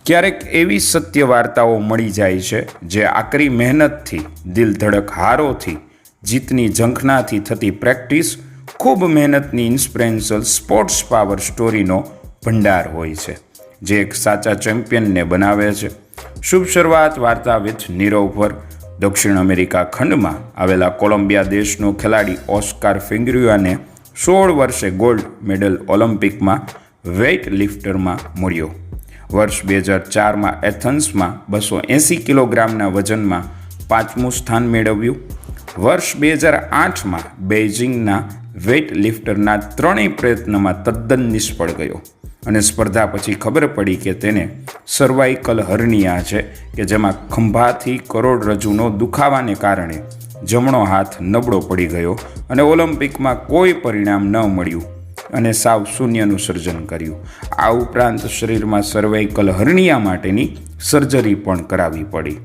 ક્યારેક એવી સત્ય વાર્તાઓ મળી જાય છે જે આકરી મહેનતથી, દિલ ધડક હારોથી, જીતની ઝંખનાથી થતી પ્રેક્ટિસ, ખૂબ મહેનતની ઇન્સ્પિરેશનલ સ્પોર્ટ્સ પાવર સ્ટોરીનો ભંડાર હોય છે, જે એક સાચા ચેમ્પિયનને બનાવે છે. શુભ શરૂઆત વાર્તા વિથ નીરવ પર. દક્ષિણ અમેરિકા ખંડમાં આવેલા કોલંબિયા દેશનો ખેલાડી ઓસ્કાર ફિગુએરોને 16 વર્ષે ગોલ્ડ મેડલ ઓલિમ્પિકમાં વેઇટ લિફ્ટરમાં મળ્યો. વર્ષ 2004માં એથન્સમાં 280 કિલોગ્રામના વજનમાં 5મું સ્થાન મેળવ્યું. વર્ષ 2008માં બેઇજિંગના વેઇટ લિફ્ટરના ત્રણેય પ્રયત્નમાં તદ્દન નિષ્ફળ ગયો અને સ્પર્ધા પછી ખબર પડી કે તેને સર્વાઇકલ હર્નિયા છે, કે જેમાં ખંભાથી કરોડરજ્જુનો દુખાવાને કારણે જમણો હાથ નબળો પડી ગયો અને ઓલિમ્પિકમાં કોઈ પરિણામ ન મળ્યું અને સાવ શૂન્યનું સર્જન કર્યું. આ ઉપરાંત શરીરમાં સર્વાઇકલ હર્નિયા માટેની સર્જરી પણ કરાવવી પડી.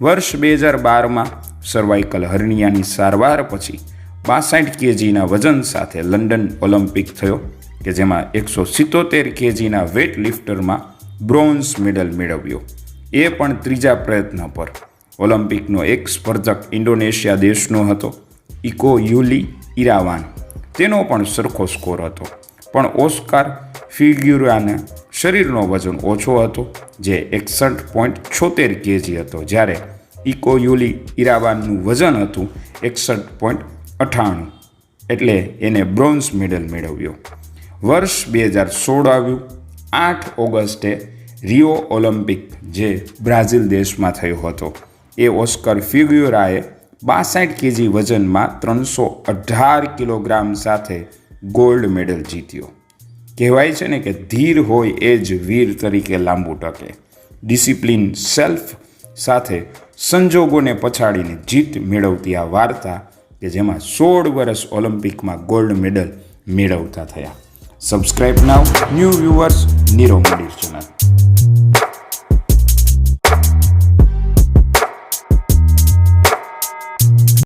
વર્ષ 2012માં સર્વાઇકલ હર્નિયાની સારવાર પછી 62 કેજીના વજન સાથે લંડન ઓલિમ્પિક થયો, કે જેમાં 177 કેજીના વેઇટ લિફ્ટરમાં બ્રોન્ઝ મેડલ મેળવ્યો, એ પણ ત્રીજા પ્રયત્ન પર. ઓલિમ્પિકનો એક સ્પર્ધક ઇન્ડોનેશિયા દેશનો હતો, ઇકો યુલી ઇરાવાન. તેનો પણ સરખો સ્કોર હતો, પણ ઓસ્કાર ફિગુએરોના શરીરનો વજન ઓછો હતો, જે 61.76 કેજી હતો, જ્યારે ઇકો યુલી ઇરાવાનનું વજન હતું 61.98, એટલે એને બ્રોન્ઝ મેડલ મેળવ્યો. વર્ષ 2016 આવ્યું. 8 ઓગસ્ટે રિયો ઓલિમ્પિક, જે બ્રાઝિલ દેશમાં થયો હતો, એ ઓસ્કાર ફિગુએરોએ 62 કેજી વજનમાં 318 કિલોગ્રામ સાથે ગોલ્ડ મેડલ જીત્યો. કહેવાય છે ને કે ધીર હોય એ જ વીર તરીકે લાંબુ ટકે. ડિસિપ્લિન, સેલ્ફ સાથે સંજોગોને પછાડીને જીત મેળવતી આ વાર્તા, કે જેમાં 16 વર્ષ ઓલિમ્પિકમાં ગોલ્ડ મેડલ મેળવતા થયા. સબસ્ક્રાઇબ નાઉ, ન્યૂ વ્યુઅર્સ, નીરવ મંદિર ચેનલ.